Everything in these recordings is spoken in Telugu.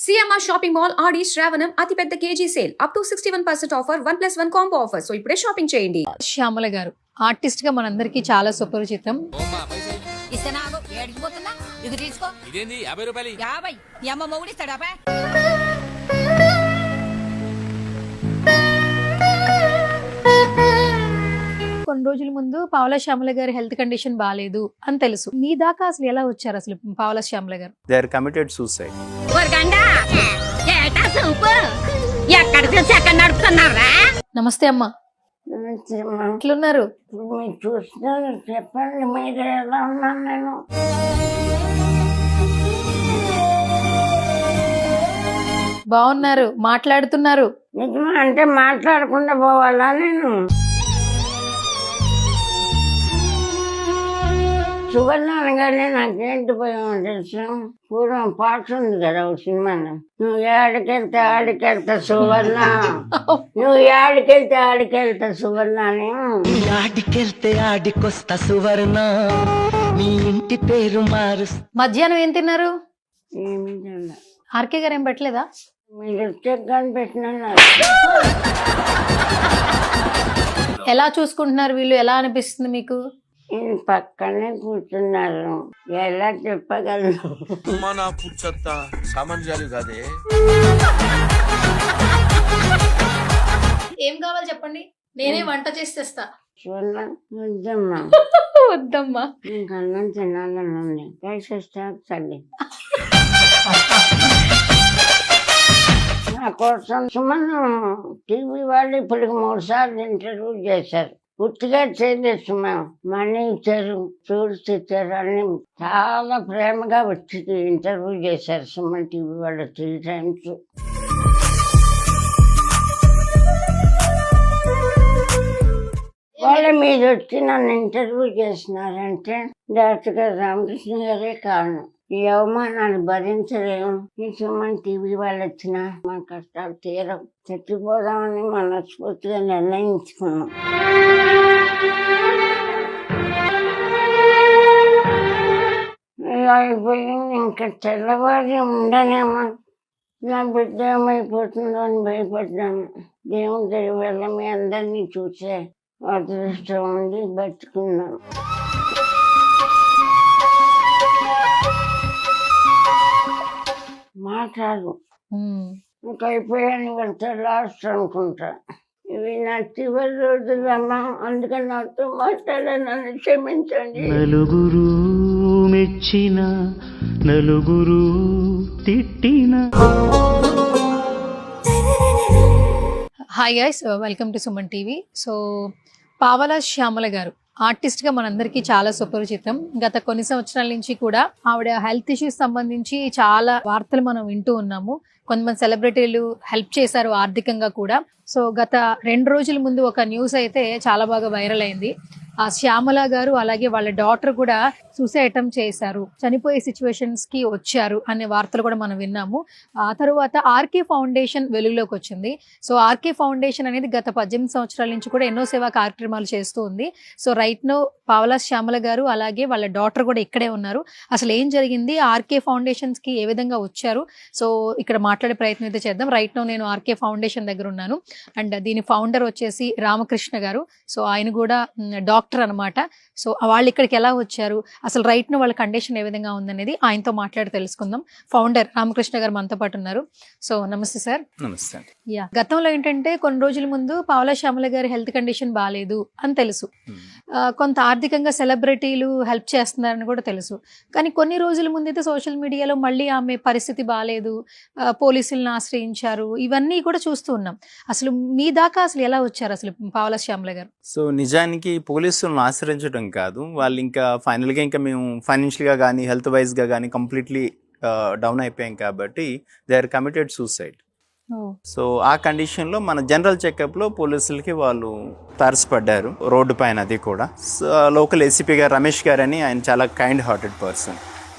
సిఎంఆర్ షాపింగ్ మాల్ ఆడి శ్రావణం అతిపెద్ద KG sale up to 61% offer 1+1 combo offer. So ఇప్పుడే షాపింగ్ చేయండి. శ్యామల గారు ఆర్టిస్ట్ గా మనందరికీ చాలా సుపరిచితం. ఇదేంది 50 రూపాయలు? 50 ఈ అమ్మ మొగుడు ఇస్తాడా? కొన్ని రోజుల ముందు పావలా శ్యామల గారి హెల్త్ కండిషన్ బాగాలేదు అని తెలుసు. మీ దాకా అసలు ఎలా వచ్చారు అసలు పావలా శ్యామల గారు? They are committed suicide. నమస్తే అమ్మా, ఎట్లున్నారు? మీరు చూస్తున్నారు, చెప్పండి మీరు ఎలా ఉన్నాను నేను. బాగున్నారు, మాట్లాడుతున్నారు. నిజమా అంటే మాట్లాడకుండా పోవాలా నేను? సువర్ణాన్ని కానీ నాకేంటి పోయామో తెలుసు. పూర్వం పాట ఉంది కదా ఒక సినిమాలో, నువ్వు ఏడికెళ్తే ఆడికెళ్తా సువర్ణ, నువ్వు ఏడికెళ్తే ఆడికెళ్తా సువర్ణ అని. ఆడికెళ్తే ఆడికొస్తా సువర్ణ, నీ ఇంటి పేరు మారు. మధ్యాహ్నం ఏం తిన్నారు? ఏమి తిన్నా? ఆర్కే గారు ఏం పెట్టలేదా? మీరు వచ్చే కానీ పెట్టినా. ఎలా చూసుకుంటున్నారు వీళ్ళు? ఎలా అనిపిస్తుంది మీకు? నేను పక్కనే కూర్చున్నారు, ఎలా చెప్పగలను? మన పుచ్చత్త సామంజాలు కాదే. ఏం కావాలి చెప్పండి, నేనే వంట చేసి తెస్తా. వద్దమ్మా వద్దమ్మా, ఇంకా అన్నం తినాలని ఉంది. కలిసిస్తా తల్లి. నా కోసం సుమన్ టీవీ వాళ్ళు ఇప్పటికి 3 సార్లు ఇంటర్వ్యూ చేశారు. పూర్తిగా చేయలేదు సుమన్, మనీ ఇచ్చారు, ఫ్రూట్స్ ఇచ్చారు, అన్ని చాలా ప్రేమగా వచ్చి ఇంటర్వ్యూ చేశారు సుమన్ టీవీ వాళ్ళు 3 times. వాళ్ళు మీరు వచ్చి నన్ను ఇంటర్వ్యూ చేసినారంటే డాక్టర్ గారు రామకృష్ణ గారే కారణం. ఈ అవమానాన్ని భరించలేము. ఈ సుమన్ టీవీ వాళ్ళు వచ్చిన మన కష్టాలు తీరం, చచ్చిపోదామని మనస్ఫూర్తిగా నిర్ణయించుకున్నాం. ఇలా అయిపోయింది, ఇంకా తెల్లవారి ఉండనేమో, నా బిడ్డ ఏమైపోతుందో అని భయపడ్డాను. దేవుని దగ్గర వల్ల మీ అందరినీ చూసే అదృష్టం ఉండి బతుకున్నాను. మాట్లాడు, ఇంకా అయిపోయాను, వెళ్తే లాస్ట్ అనుకుంటా. ఇవి నా చివరి రోజులమ్మా, అందుకని నాతో మాట్లాడానని క్షమించండి. నలుగురు మెచ్చిన నలుగురు తిట్టిన. Hi guys, welcome to Suman TV. So పావలా శ్యామల గారు ఆర్టిస్ట్గా మనందరికీ చాలా సుపరిచితం. గత కొన్ని సంవత్సరాల నుంచి కూడా ఆవిడ హెల్త్ ఇష్యూస్ సంబంధించి చాలా వార్తలు మనం వింటూ ఉన్నాము. కొంతమంది సెలబ్రిటీలు హెల్ప్ చేశారు ఆర్థికంగా కూడా. సో గత 2 రోజుల ముందు ఒక న్యూస్ అయితే చాలా బాగా వైరల్ అయింది. ఆ శ్యామల గారు అలాగే వాళ్ళ డాటర్ కూడా సూసైడ్ అటెంప్ట్ చేశారు, చనిపోయే సిచ్యువేషన్స్ కి వచ్చారు అనే వార్తలు కూడా మనం విన్నాము. ఆ తర్వాత ఆర్కే ఫౌండేషన్ వెలుగులోకి వచ్చింది. సో ఆర్కే ఫౌండేషన్ అనేది గత 18 సంవత్సరాల నుంచి కూడా ఎన్నో సేవా కార్యక్రమాలు చేస్తూ ఉంది. సో రైట్ నో పావలా శ్యామల గారు అలాగే వాళ్ళ డాటర్ కూడా ఇక్కడే ఉన్నారు. అసలు ఏం జరిగింది, ఆర్కే ఫౌండేషన్స్ కి ఏ విధంగా వచ్చారు, సో ఇక్కడ మాట్లాడే ప్రయత్నం అయితే చేద్దాం. రైట్ నో నేను ఆర్కే ఫౌండేషన్ దగ్గర ఉన్నాను. అండ్ దీని ఫౌండర్ వచ్చేసి రామకృష్ణ గారు. సో ఆయన కూడా డాక్టర్ అనమాట. సో వాళ్ళు ఇక్కడికి ఎలా వచ్చారు, అసలు రైట్ ను వాళ్ళ కండిషన్ ఏ విధంగా ఉందనేది ఆయనతో మాట్లాడి తెలుసుకుందాం. ఫౌండర్ రామకృష్ణ గారు మనతో పాటు ఉన్నారు. సో నమస్తే సార్. నమస్తే. యా, గతంలో ఏంటంటే కొన్ని రోజుల ముందు పావలా శ్యామల గారి హెల్త్ కండిషన్ బాగాలేదు అని తెలుసు. కొంత ఆర్థికంగా సెలబ్రిటీలు హెల్ప్ చేస్తున్నారని కూడా తెలుసు. కానీ కొన్ని రోజుల ముందు అయితే సోషల్ మీడియాలో మళ్ళీ ఆమె పరిస్థితి బాగాలేదు, పోలీసులను ఆశ్రయించారు, ఇవన్నీ కూడా చూస్తూ ఉన్నాం. అసలు మీ దాకా అసలు ఎలా వచ్చారు అసలు పావలా శ్యామల గారు? సో నిజానికి పోలీసులను ఆశ్రయించడం కాదు, వాళ్ళు ఇంకా ఫైనల్గా ఇంకా మేము ఫైనాన్షియల్గా కానీ హెల్త్ వైజ్గా కానీ కంప్లీట్లీ డౌన్ అయిపోయాం కాబట్టి they are committed suicide. So ఆ కండిషన్లో మన జనరల్ చెకప్లో పోలీసులకి వాళ్ళు తారసపడ్డారు రోడ్డు పైన. అది కూడా లోకల్ ఏసీపీ గారు రమేష్ గారు అని, ఆయన చాలా కైండ్ హార్టెడ్ పర్సన్.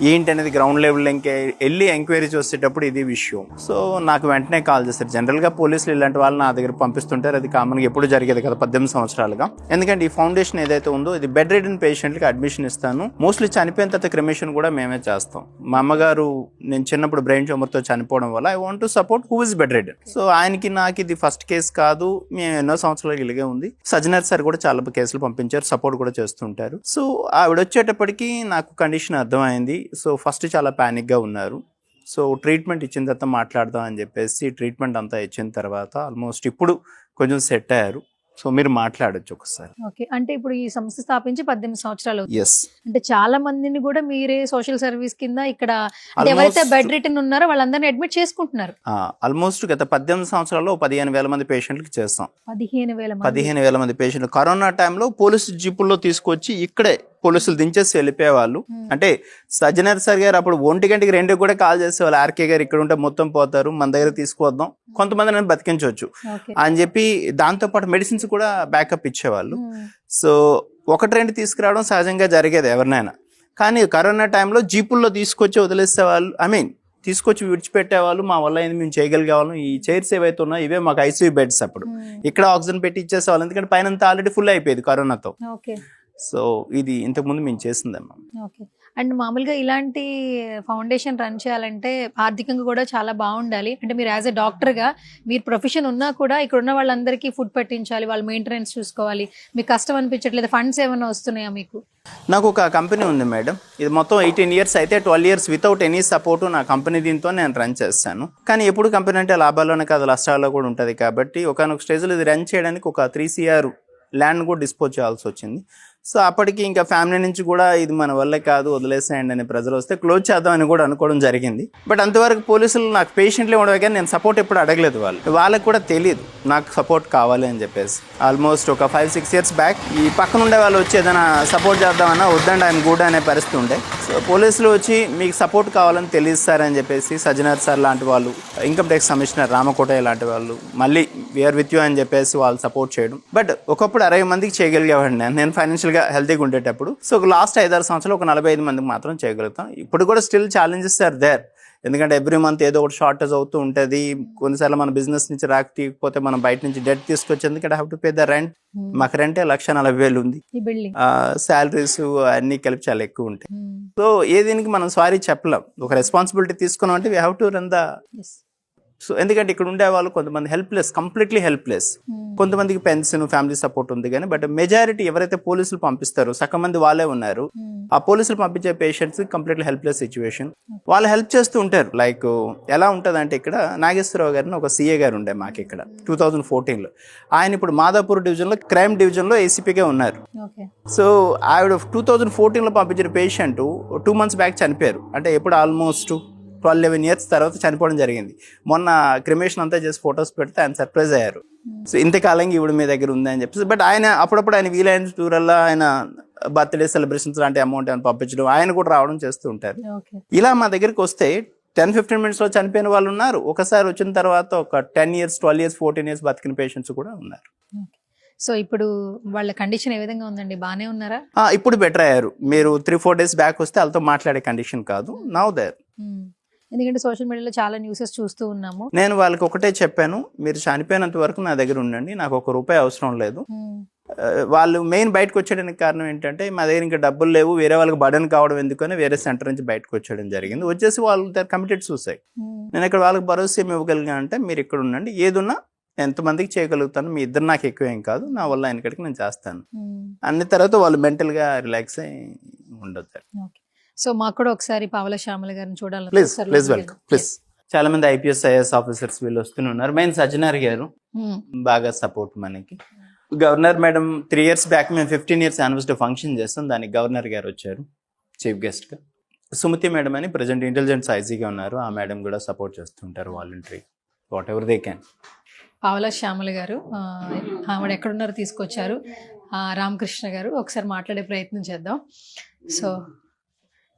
ఏంటి అనేది గ్రౌండ్ లెవెల్ ఇంకా వెళ్ళి ఎంక్వైరీ చేసేటప్పుడు ఇది విషయం. సో నాకు వెంటనే కాల్ చేస్తారు. జనరల్గా పోలీసులు ఇలాంటి వాళ్ళు నా దగ్గర పంపిస్తుంటారు, అది కామన్గా ఎప్పుడు జరిగేది కదా 18 సంవత్సరాలుగా. ఎందుకంటే ఈ ఫౌండేషన్ ఏదైతే ఉందో ఇది బెడ్ రిడెన్ పేషెంట్కి అడ్మిషన్ ఇస్తాను. మోస్ట్లీ చనిపోయిన తర్వాత క్రిమేషన్ కూడా మేమే చేస్తాం. మా అమ్మగారు నేను చిన్నప్పుడు బ్రెయిన్ ట్యూమర్తో చనిపోవడం వల్ల I want to support who is bed ridden. So ఆయనకి నాకు ఇది ఫస్ట్ కేసు కాదు, మేము ఎన్నో సంవత్సరాలు ఇలాగే ఉంది. సజ్జనర్ సార్ కూడా చాలా కేసులు పంపించారు, సపోర్ట్ కూడా చేస్తుంటారు. సో ఆవిడ వచ్చేటప్పటికి నాకు కండిషన్ అర్థమైంది. సో ఫస్ట్ చాలా ప్యానిక్గా ఉన్నారు. సో ట్రీట్మెంట్ ఇచ్చిన తర్వాత మాట్లాడదాం అని చెప్పేసి ట్రీట్మెంట్ అంతా ఇచ్చిన తర్వాత ఆల్మోస్ట్ ఇప్పుడు కొంచెం సెట్ అయ్యారు. సో మీరు మాట్లాడొచ్చు ఒకసారి. ఓకే, అంటే ఇప్పుడు ఈ సంస్థ స్థాపించి 18 సంవత్సరాలు అవుతుంది. ఎస్, అంటే చాలా మందిని కూడా మీరే సోషల్ సర్వీస్ కింద ఇక్కడ అంటే ఎవరైతే బెడ్ రిటర్న్ ఉన్నారో వాళ్ళందరినీ అడ్మిట్ చేసుకుంటున్నారు. ఆల్మోస్ట్ గత 18 సంవత్సరాల్లో 15,000 మంది పేషెంట్లకు చేస్తాం. 15,000 మంది పేషెంట్లు. కరోనా టైంలో పోలీసు జీపుల్లో తీసుకొచ్చి ఇక్కడే పోలీసులు దించేసి వెళ్ళిపోయేవాళ్ళు. అంటే సజ్జనర్ సార్ గారు అప్పుడు 1 గంటకి 2 కూడా కాల్ చేసేవాళ్ళు, ఆర్కే గారు ఇక్కడ ఉంటే మొత్తం పోతారు, మన దగ్గర తీసుకువద్దాం, కొంతమంది నేను బతికించవచ్చు అని చెప్పి. దాంతోపాటు మెడిసిన్స్ కూడా బ్యాకప్ ఇచ్చేవాళ్ళు. సో 1-2 తీసుకురావడం సహజంగా జరిగేది ఎవరినైనా. కానీ కరోనా టైంలో జీపుల్లో తీసుకొచ్చి వదిలేసేవాళ్ళు, తీసుకొచ్చి విడిచిపెట్టేవాళ్ళు. మా వల్ల ఏంది, మేము చేయగలిగేవాళ్ళం. ఈ చైర్స్ ఏవైతే ఉన్నాయో ఇవే మాకు ఐసీయూ బెడ్స్. అప్పుడు ఇక్కడ ఆక్సిజన్ పెట్టి ఇచ్చేసేవాళ్ళు, ఎందుకంటే పైన ఆల్రెడీ ఫుల్ అయిపోయేది కరోనాతో. సో ఇది ఇంతకుముందు మేము చేసిందమ్మా. ఓకే, అండ్ మామూలుగా ఇలాంటి ఫౌండేషన్ రన్ చేయాలంటే ఆర్థికంగా కూడా చాలా బాగుండాలి. అంటే మీరు యాజ్ ఎ డాక్టర్గా మీరు ప్రొఫెషన్ ఉన్నా కూడా ఇక్కడ ఉన్న వాళ్ళందరికీ ఫుడ్ పెట్టించాలి, వాళ్ళ మెయింటెనెన్స్ చూసుకోవాలి. మీకు కష్టం అనిపించట్లేదు? ఫండ్స్ ఏమైనా వస్తున్నాయా మీకు? నాకు ఒక కంపెనీ ఉంది మేడం, ఇది మొత్తం 18 ఇయర్స్ అయితే 12 ఇయర్స్ వితౌట్ ఎనీ సపోర్ట్ నా కంపెనీ దీంతో నేను రన్ చేస్తాను. కానీ ఎప్పుడు కంపెనీ అంటే లాభాల్లోనే కాదు, నష్టాల్లో కూడా ఉంటుంది. కాబట్టి ఒకనొక స్టేజ్లో ఇది రన్ చేయడానికి ఒక 3 CR ల్యాండ్ కూడా డిస్పోజ్ చేయాల్సి వచ్చింది. సో అప్పటికి ఇంకా ఫ్యామిలీ నుంచి కూడా ఇది మన వల్లే కాదు, వదిలేసేయండి అని ప్రజలు వస్తే క్లోజ్ చేద్దామని కూడా అనుకోవడం జరిగింది. బట్ అంతవరకు పోలీసులు నాకు పేషెంట్లే ఉండవు, కానీ నేను సపోర్ట్ ఎప్పుడు అడగలేదు. వాళ్ళకి కూడా తెలియదు నాకు సపోర్ట్ కావాలి అని చెప్పేసి. ఆల్మోస్ట్ ఒక 5-6 ఇయర్స్ బ్యాక్ ఈ పక్కన ఉండే వాళ్ళు వచ్చి ఏదైనా సపోర్ట్ చేద్దామన్నా వద్దండి ఆయన గుడ్ అనే పరిస్థితి ఉండే. సో పోలీసులు వచ్చి మీకు సపోర్ట్ కావాలని తెలియస్తారని చెప్పేసి సజ్జనర్ సార్ లాంటి వాళ్ళు, ఇన్కమ్ ట్యాక్స్ కమిషనర్ రామకోటయ్య లాంటి వాళ్ళు మళ్ళీ వీఆర్ విత్ యూ అని చెప్పేసి వాళ్ళు సపోర్ట్ చేయడం. బట్ ఒకప్పుడు 60 మందికి చేయగలిగేవాడిని నేను ఫైనాన్షియల్గా హెల్తీగా ఉండేటప్పుడు. సో లాస్ట్ 5-6 సంవత్సరాలు ఒక 45 మందికి మాత్రం చేయగలుగుతాం. ఇప్పుడు కూడా స్టిల్ ఛాలెంజెస్ ఆర్ దేర్, ఎందుకంటే ఎవ్రీ మంత్ ఏదో ఒకటి షార్టేజ్ అవుతూ ఉంటుంది. కొన్నిసార్లు మన బిజినెస్ నుంచి రాకపోతే మనం బయట నుంచి డెట్ తీసుకొచ్చి, ఎందుకంటే have to pay the rent. మాకు రెంటే 1,40,000 ఉంది, శాలరీస్ అన్ని కలిపి చాలా ఎక్కువ ఉంటాయి. సో ఏ దీనికి మనం సారీ చెప్పలేం. ఒక రెస్పాన్సిబిలిటీ తీసుకున్నాం అంటే we have to run the. So ఎందుకంటే ఇక్కడ ఉండే వాళ్ళు కొంతమంది హెల్ప్లెస్, కంప్లీట్లీ హెల్ప్లెస్. కొంతమందికి పెన్షన్, ఫ్యామిలీ సపోర్ట్ ఉంది, కానీ బట్ మెజారిటీ ఎవరైతే పోలీసులు పంపిస్తారో సగం మంది వాళ్ళే ఉన్నారు. ఆ పోలీసులు పంపించే పేషెంట్స్ కంప్లీట్లీ హెల్ప్లెస్ సిచ్యువేషన్. వాళ్ళు హెల్ప్ చేస్తూ ఉంటారు. లైక్ ఎలా ఉంటుంది అంటే, ఇక్కడ నాగేశ్వరరావు గారిని ఒక CA గారు ఉండే మాకు ఇక్కడ 2014లో. ఆయన ఇప్పుడు మాదాపూర్ డివిజన్లో క్రైమ్ డివిజన్లో ACPగా ఉన్నారు. సో ఆవిడ 2014లో పంపించిన పేషెంట్ 2 months బ్యాక్ చనిపోయారు. అంటే ఎప్పుడు ఆల్మోస్ట్ 12-11 years తర్వాత చనిపోవడం జరిగింది. మొన్న క్రిమేషన్ అంతా చేసి ఫొటోస్ పెడితే ఆయన సర్ప్రైజ్ అయ్యారు. సో ఇంతకాలంగా ఈవిడ మీ దగ్గర ఉంది అని చెప్పేసి. బట్ ఆయన అప్పుడప్పుడు ఆయన వీలైన టూరల్లా ఆయన బర్త్డే సెలబ్రేషన్స్ లాంటి అమౌంట్ ఏమైనా పంపించడం, ఆయన కూడా రావడం చేస్తూ ఉంటారు. ఇలా మా దగ్గరికి వస్తే 10-15 minutesలో చనిపోయిన వాళ్ళు ఉన్నారు. ఒకసారి వచ్చిన తర్వాత ఒక 10 years, 12 years, 14 years బతికిన పేషెంట్స్ కూడా ఉన్నారు. సో ఇప్పుడు వాళ్ళ కండిషన్ ఏ విధంగా ఉందండి? బాగానే ఉన్నారా? ఇప్పుడు బెటర్ అయ్యారు. మీరు 3-4 days బ్యాక్ వస్తే వాళ్ళతో మాట్లాడే కండిషన్ కాదు. Now there. ఎందుకంటే సోషల్ మీడియాలో చాలా న్యూసెస్ చూస్తూ ఉన్నాము. నేను వాళ్ళకి ఒకటే చెప్పాను, మీరు చనిపోయినంత వరకు నా దగ్గర ఉండండి, నాకు ₹1 అవసరం లేదు. వాళ్ళు మెయిన్ బయటకు వచ్చేయడానికి కారణం ఏంటంటే, మా దగ్గర ఇంకా డబ్బులు లేవు, వేరే వాళ్ళకి బర్డెన్ కావడం ఎందుకని వేరే సెంటర్ నుంచి బయటకు వచ్చేయడం జరిగింది. వచ్చేసి వాళ్ళు కమిటెడ్ సూసైడ్. నేను ఇక్కడ వాళ్ళకి భరోసా ఏమి ఇవ్వగలిగా అంటే, మీరు ఇక్కడ ఉండండి, ఏదున్నా ఎంతమందికి చేయగలుగుతాను, మీ ఇద్దరు నాకు ఎక్కువ ఏం కాదు, నా వల్ల ఆయనకడికి నేను చేస్తాను అన్ని. తర్వాత వాళ్ళు మెంటల్గా రిలాక్స్ అయ్యి ఉండొచ్చు. సో మాకు కూడా ఒకసారి పావలా శ్యామల గారిని చూడాలి. Please welcome. ప్లీజ్. చాలా మంది IPS IAS ఆఫీసర్స్ వీళ్ళు వస్తున్నారు. మెయిన్ సజ్జనర్ గారు బాగా సపోర్ట్ మనకి. గవర్నర్ మేడం 3 years బ్యాక్ మేము 15 years యానివర్సరీ ఫంక్షన్ చేస్తాం, దానికి గవర్నర్ గారు వచ్చారు చీఫ్ గెస్ట్ గా. సుమతి మేడం అని ప్రెజెంట్ ఇంటెలిజెన్స్ ఐజీగా ఉన్నారు, ఆ మేడం కూడా సపోర్ట్ చేస్తుంటారు voluntary what ever they can. పావలా శ్యామల గారు ఆవిడ ఎక్కడున్నారో తీసుకొచ్చారు. రామకృష్ణ గారు ఒకసారి మాట్లాడే ప్రయత్నం చేద్దాం. సో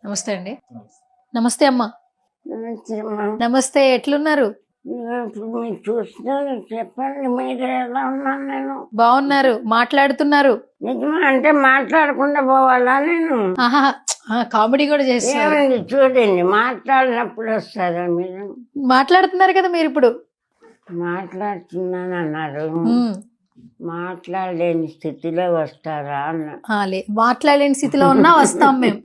నమస్తే అండి. నమస్తే అమ్మా. నమస్తే అమ్మా. నమస్తే, ఎట్లున్నారు? ఇప్పుడు మీరు చూస్తున్నారు, చెప్పండి మీరు ఎలా ఉన్నాను నేను? బాగున్నారు, మాట్లాడుతున్నారు. నిజమా అంటే మాట్లాడకుండా పోవాలా నేను? ఆహా, కామెడీ కూడా చేస్తున్నారు. ఏమండి చూడండి, మాట్లాడినప్పుడు వస్తారా మీరు? మాట్లాడుతున్నారు కదా మీరు ఇప్పుడు. మాట్లాడుతున్నాను అన్నారు, ఉమ్. మాట్లాడలేని స్థితిలో వస్తారా అన్న. మాట్లాడలేని స్థితిలో ఉన్నా వస్తాం మేము.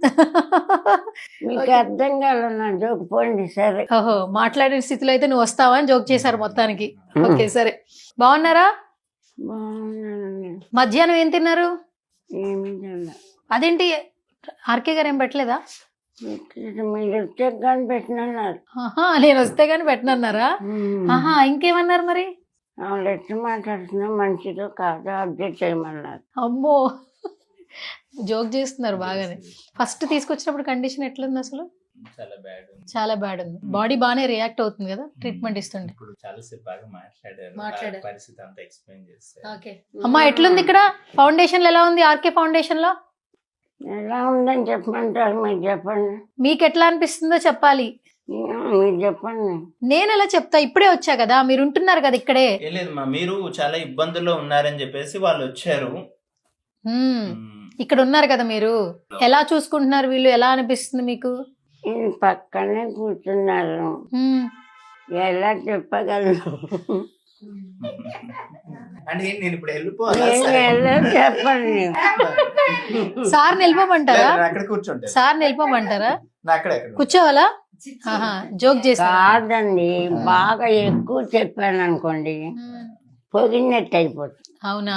మీకు అర్థం కాదు నా జోక్, పోండి సరే. ఓహో, మాట్లాడలేని స్థితిలో అయితే నువ్వు వస్తావా అని జోక్ చేశారు మొత్తానికి. ఓకే సరే. బాగున్నారా? బాగున్నానండి. మధ్యాహ్నం ఏం తిన్నారు? ఏమి తిన్నా. అదేంటి ఆర్కే గారు ఏం పెట్టలేదా? మీరు వచ్చాక కానీ పెట్టినన్నారు. ఆహా, నేను వస్తే గానీ పెట్టనన్నారా? ఆహా, ఇంకేమన్నారు మరి? వాళ్ళు ఎట్లా మాట్లాడుతున్నా మంచిదో కాదో అప్డేట్ చేయమన్నారు. అమ్మో, జోక్ చేస్తున్నారు బాగానే. ఫస్ట్ తీసుకొచ్చినప్పుడు కండిషన్ ఎట్లుంది అసలు? చాలా బ్యాడ్ ఉంది. చాలా బ్యాడ్ ఉంది. బాడీ బాగానే రియాక్ట్ అవుతుంది కదా ట్రీట్మెంట్ ఇస్తుండే. ఇప్పుడు చాలా సేపు బాగా మాట్లాడారు. మాట్లాడారు. పరిస్థితి అంతా ఎక్స్ప్లెయిన్ చేస్తారు. ఓకే అమ్మా, ఎట్లుంది ఇక్కడ ఫౌండేషన్? ఎలా ఉంది ఆర్కే ఫౌండేషన్ లో? ఎలా ఉందని చెప్పమంటారు, మీరు చెప్పండి. మీకు ఎట్లా అనిపిస్తుందో చెప్పాలి. మీరు చెప్పండి. నేను ఎలా చెప్తా, ఇప్పుడే వచ్చా కదా, మీరు ఉంటున్నారు కదా ఇక్కడే. ఏం లేదు మా, మీరు చాలా ఇబ్బందుల్లో ఉన్నారని చెప్పేసి వాళ్ళు వచ్చారు. ఇక్కడ ఉన్నారు కదా మీరు, ఎలా చూసుకుంటున్నారు వీళ్ళు? ఎలా అనిపిస్తుంది మీకు? ఈయన పక్కనే కూర్చున్నారు, ఎలా చెప్పగలను? అంటే నేను ఇప్పుడు నేను వెళ్ళిపోవాలి. ఎలా చెప్పండి? సార్ నిలిపోమంటారా? అక్కడ కూర్చుంటే సార్ నిలిపోమంటారా? అక్కడ కూర్చోవాలా? ఆహా, జోక్ చేస్తా. కాదండి, బాగా ఎక్కువ చెప్పాను అనుకోండి పొగినట్టు అయిపోతుంది. అవునా?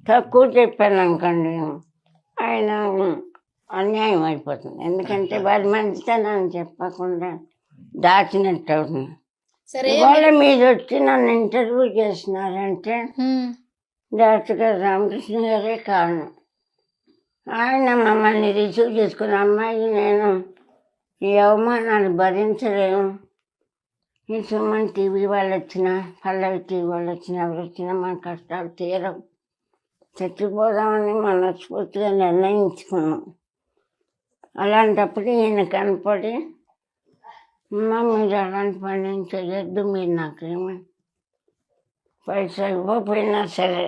తక్కువ చెప్పాను అనుకోండి ఆయన అన్యాయం అయిపోతుంది. ఎందుకంటే వారి మంచితనాన్ని చెప్పకుండా దాచినట్టు అవుతుంది. సరే, ఇవాళ మీరు వచ్చి నన్ను ఇంటర్వ్యూ చేసినారంటే డాక్టర్ గారు రామకృష్ణ గారే కారణం. ఆయన మమ్మల్ని రిసీవ్ చేసుకున్న అమ్మాయి నేను ఈ అవమానాలు భరించలేము, ఈ సుమన్ టీవీ వాళ్ళు వచ్చినా, పల్లవి టీవీ వాళ్ళు వచ్చినా, ఎవరు వచ్చినా మన కష్టాలు తీరవు, చచ్చిపోదామని మనస్ఫూర్తిగా నిర్ణయించుకున్నాం. అలాంటప్పుడు ఈయన కనపడి, అమ్మ మీరు అలాంటి పని ఏం చేయొద్దు, మీరు నాకేమి పైసా ఇవ్వకపోయినా సరే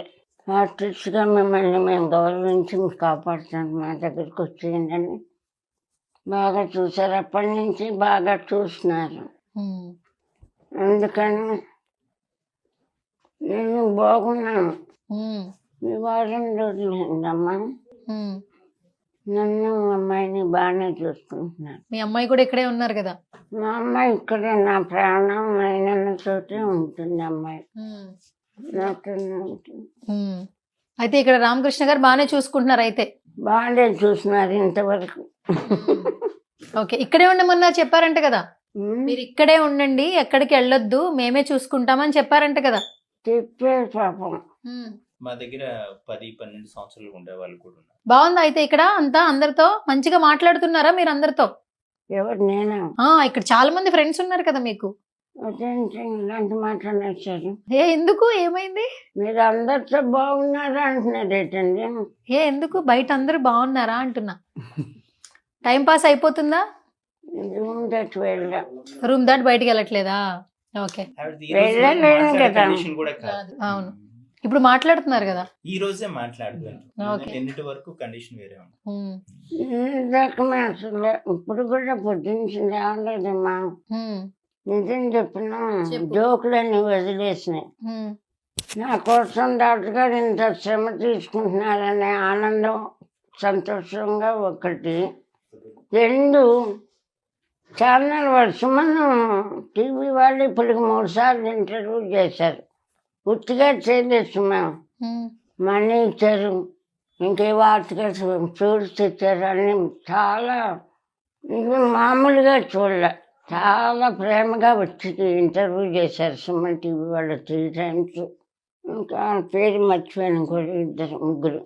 ఆర్టిస్ట్గా మిమ్మల్ని మేము గౌరవించి కాపాడుతాం, మా దగ్గరికి వచ్చేయండి బాగా చూసారు. అప్పటి నుంచి బాగా చూస్తున్నారు. అందుకని నేను బాగున్నాను. ఈ వారం రోజులు అయిందమ్మా, నన్ను మా అమ్మాయిని బాగానే చూసుకుంటున్నాను. మీ అమ్మాయి కూడా ఇక్కడే ఉన్నారు కదా? మా అమ్మాయి ఇక్కడే, నా ప్రాణం అయిన చోటే ఉంటుంది అమ్మాయి, నాతోనే ఉంటుంది. అయితే ఇక్కడ రామకృష్ణ గారు బాగానే చూసుకుంటున్నారు అయితే? బాగానే చూస్తున్నారు ఇంతవరకు. ఓకే, ఇక్కడే ఉండమన్నారు చెప్పారంట కదా? మీరు ఇక్కడే ఉండండి, ఎక్కడికి వెళ్ళొద్దు, మేమే చూసుకుంటామని చెప్పారంట కదా? చెప్పారు పాపం. మా దగ్గర 10-12 సంవత్సరాలు ఉండే వాళ్ళు కూడా ఉన్నారు. బాగుందా అయితే ఇక్కడ అంతా? అందరితో మంచిగా మాట్లాడుతున్నారా మీరు అందరితో? ఎవరు? నేనా? ఇక్కడ చాలా మంది ఫ్రెండ్స్ ఉన్నారు కదా మీకు. అదేంటి ఇలాంటి మాట్లాడేశారు? ఎందుకు, ఏమైంది? మీరు అందరితో బాగున్నారా అంటున్నారు ఏంటండి? ఎందుకు, బయట అందరూ బాగున్నారా అంటున్నా. టైం పాస్ అయిపోతుందా? రూమ్ దాటి వెళ్ళా. రూమ్ దాటి బయటికి వెళ్ళట్లేదా? ఓకే, వెళ్ళలేను కదా. కండిషన్ కూడా కాదు. అవును, ఇప్పుడు మాట్లాడుతున్నారు కదా? ఈ రోజే మాట్లాడుతాను. ఓకే. ఎన్నిటి వరకు కండిషన్ వేరే ఉంది. రకమే అసలు ఇప్పుడు కూడా పొద్దున్న రావలేదమ్మా. నిజం చెప్పిన జోకులన్నీ వదిలేసినాయి. నా కోసం డాక్టర్ గారు ఇంత శ్రమ తీసుకుంటున్నారనే ఆనందం, సంతోషంగా ఒకటి. 2, ఛానల్ వాళ్ళు సుమన్ టీవీ వాళ్ళు ఇప్పటికి 3 సార్లు ఇంటర్వ్యూ చేశారు. ఉత్తిగా చేయలేదు సుమన్, మనీ ఇచ్చారు, ఇంకే ఆర్టికల్స్ ఫ్రూట్స్ ఇచ్చారు, అన్ని చాలా ఇవి మామూలుగా చూడలే, చాలా ప్రేమగా వచ్చి ఇంటర్వ్యూ చేశారు సుమన్ టీవీ వాళ్ళు 3 times. ఇంకా పేరు మర్చిపోయాను కూడా, 2-3.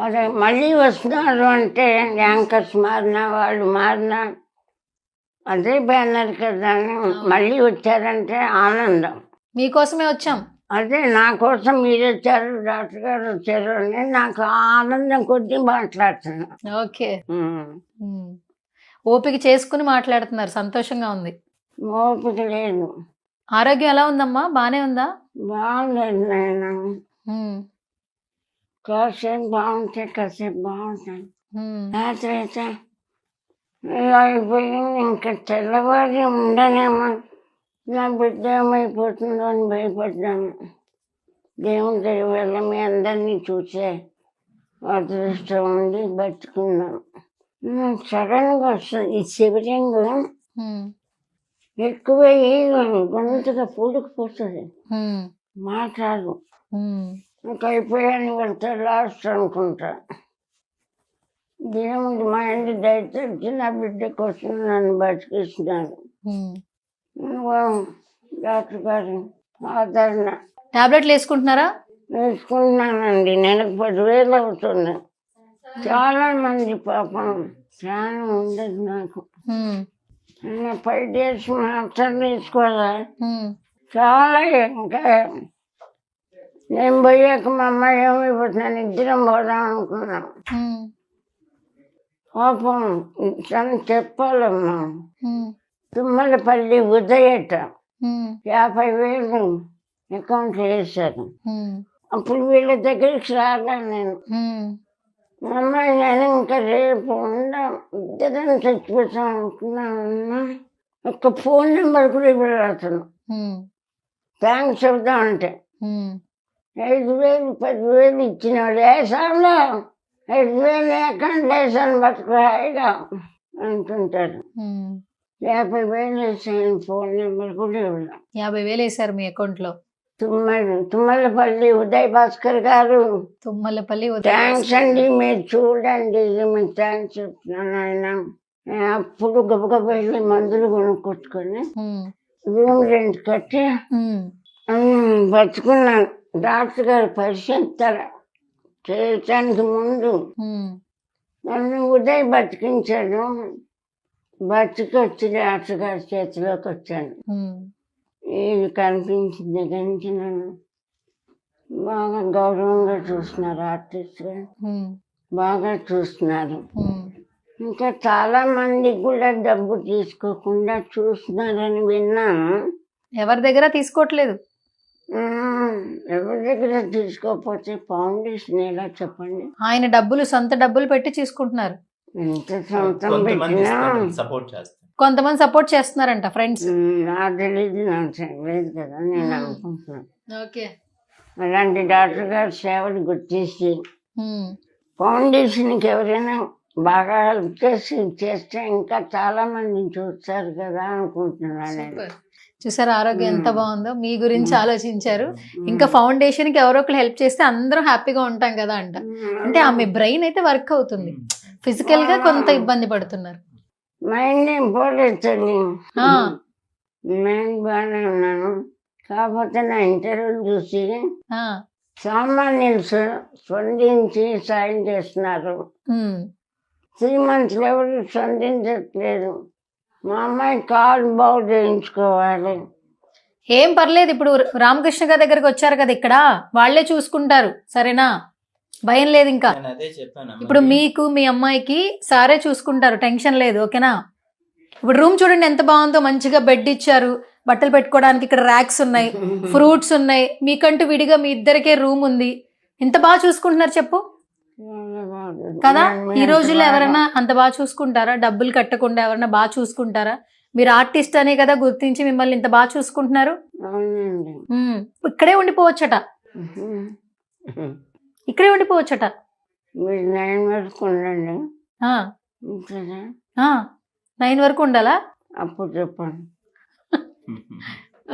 అదే మళ్ళీ వస్తున్నారు అంటే యాంకర్స్ మారినా వాళ్ళు మారినా అదే బ్యానర్ కదా, మళ్ళీ వచ్చారంటే ఆనందం. మీకోసమే వచ్చాం. అదే నా కోసం మీరు వచ్చారు, డాక్టర్ గారు వచ్చారు అని నాకు ఆనందం కొద్దీ మాట్లాడుతున్నా. ఓకే, ఓపిక చేసుకుని మాట్లాడుతున్నారు, సంతోషంగా ఉంది. ఓపిక లేదు, ఆరోగ్యం ఎలా ఉందమ్మా? బానే ఉందా? బాగుండేది నాయన. ఉమ్, కాసేపు బాగుంటాయి, కాసేపు బాగుంటాయి. ఉమ్, రాత్రి అయితే ఇలా అయిపోయింది. ఇంకా తెల్లవారి ఉండనేమో, నా బిడ్డ ఏమైపోతుందో అని భయపడ్డాను. దేవుని దయ వల్ల మీ అందరినీ చూసే అదృష్టం ఉండి బతుకున్నాను. సడన్గా వస్తుంది ఈ శివలింగ ఉమ్, ఎక్కువ గొంతుగా పూడుకుపోతుంది, ఉమ్, మాట్లాడు. ఉమ్, ఇంకా అయిపోయాను వెళ్తే లాస్ట్ అనుకుంటా. దేవుడు మా ఇంటి దయచేసి నా బిడ్డ కోసం నన్ను బతికిస్తున్నాను. ఉమ్. డాక్టర్ గారు ఆదరణ టాబ్లెట్లు వేసుకుంటున్నారా? వేసుకుంటున్నానండి. నెలకు 10,000 అవుతుంది. చాలా మంది పాపం ప్రాణం ఉండదు నాకు. ఉమ్, 5 days మాత్రం తీసుకోవాలా. ఉమ్, చాలా ఇంకా నేను పోయాక మా అమ్మాయి ఏమైపోతున్నాను, ఇద్దరం పోదాం అనుకున్నాం. ఉమ్, పాపం తను చెప్పాలమ్మా. ఉమ్, తుమ్మలపల్లి ఉదయట ఉమ్, 50,000 అకౌంట్లో వేశారు. ఉమ్, అప్పుడు వీళ్ళ దగ్గరికి రాగా నేను ఉమ్, మా అమ్మాయి నేను ఇంకా రేపు ఇద్దరం చచ్చిపోతాం అనుకున్నాను. ఒక ఫోన్ నెంబర్ కూడా ఇవ్వలేదు అతను. ఉమ్, థ్యాంక్స్ చెబుతామంటే ఉమ్, 5,000 10,000 ఇచ్చినాడు. వేసాంలో 5,000 అకౌంట్ వేసాను బతుకు హాయిగా అంటుంటారు. ఉమ్. 50,000 వేసాను, ఫోన్ నెంబర్ కూడా ఇవ్వలేదు. 50,000 వేశారు మీ అకౌంట్ లో. తుమ్మలపల్లి ఉదయ్ భాస్కర్ గారు తుమ్మలపల్లి థ్యాంక్స్ అండి, మీరు చూడండి, మీకు థ్యాంక్స్ చెప్తున్నాను ఆయన. అప్పుడు గబగబ వెళ్ళి మందులు కొనుక్కొచ్చుకొని ఉమ్, రూమ్ రెంట్ కట్టి ఉమ్, బతుకున్నాను. డాక్టర్ గారు పరిశీలిస్తారు చేయటానికి ముందు ఉమ్, నన్ను ఉదయ్ బతికించాడు. బతికొచ్చి డాక్టర్ గారి చేతిలోకి వచ్చాను. ఉమ్, ఇది కనిపించిన దగ్గర నుంచి నన్ను బాగా గౌరవంగా చూస్తున్నారు. ఆర్టిస్ట్గా ఉమ్, బాగా చూస్తున్నారు. ఉమ్. ఇంకా చాలా మందికి కూడా డబ్బు తీసుకోకుండా చూస్తున్నారని విన్నాను. ఎవరి దగ్గర తీసుకోవట్లేదు. ఎవరి దగ్గర తీసుకోకపోతే ఫౌండేషన్ ఎలా చెప్పండి? ఆయన డబ్బులు సొంత డబ్బులు పెట్టి తీసుకుంటున్నారు. ఎంత సొంతం పెట్టినా సపోర్ట్ చేస్తారు. కొంతమంది సపోర్ట్ చేస్తున్నారంట ఫ్రెండ్స్. నాకు తెలియదు, నాకు తెలియదు కదా, నేను అనుకుంటున్నాను. ఓకే. అలాంటి డాక్టర్ గారి సేవలు గుర్తించి ఫౌండేషన్కి ఎవరైనా బాగా హెల్ప్ చేస్తే ఇంకా చాలా మందిని చూస్తారు కదా అనుకుంటున్నాను నేను. చూసారు ఆరోగ్యం ఎంత బాగుందో, మీ గురించి ఆలోచించారు. ఇంకా ఫౌండేషన్ కి ఎవరో ఒకరు హెల్ప్ చేస్తే అందరం హ్యాపీగా ఉంటాం కదా అంట. అంటే ఆమె బ్రెయిన్ అయితే వర్క్ అవుతుంది, ఫిజికల్ గా కొంత ఇబ్బంది పడుతున్నారు. మైండ్ ఏం పోలేదు తల్లి, ఆ, మైండ్ బాగానే ఉన్నాను. కాకపోతే నా ఇంటర్వ్యూలు చూసి ఆ, సామాన్యులు స్పందించి సాయం చేస్తున్నారు. ఉమ్, 3 months ఎవరు స్పందించట్లేదు. మా అమ్మాయి కాలు బాగు చేయించుకోవాలి. ఏం పర్లేదు. ఇప్పుడు రామకృష్ణ గారి దగ్గరికి వచ్చారు కదా, ఇక్కడ వాళ్ళే చూసుకుంటారు, సరేనా? భయం లేదు ఇంకా. అదే చెప్పాను. ఇప్పుడు మీకు మీ అమ్మాయికి సారే చూసుకుంటారు, టెన్షన్ లేదు, ఓకేనా? ఇప్పుడు రూమ్ చూడండి ఎంత బాగుందో, మంచిగా బెడ్ ఇచ్చారు, బట్టలు పెట్టుకోవడానికి ఇక్కడ ర్యాక్స్ ఉన్నాయి, ఫ్రూట్స్ ఉన్నాయి, మీకంటూ విడిగా మీ ఇద్దరికే రూమ్ ఉంది. ఎంత బాగా చూసుకుంటున్నారు చెప్పు కదా. ఈ రోజుల్లో ఎవరైనా అంత బాగా చూసుకుంటారా? డబ్బులు కట్టకుండా ఎవరైనా బాగా చూసుకుంటారా? మీరు ఆర్టిస్ట్ అనే కదా గుర్తించి మిమ్మల్ని ఇంత బాగా చూసుకుంటున్నారు. అవునండి. ఇక్కడే ఉండిపోవచ్చట, ఇక్కడే ఉండిపోవచ్చట. మీరు 9 వరకు ఉండండి. ఆ, ఉంటుందా? ఆ, 9 వరకు ఉండాలా? అప్పుడు చెప్పండి.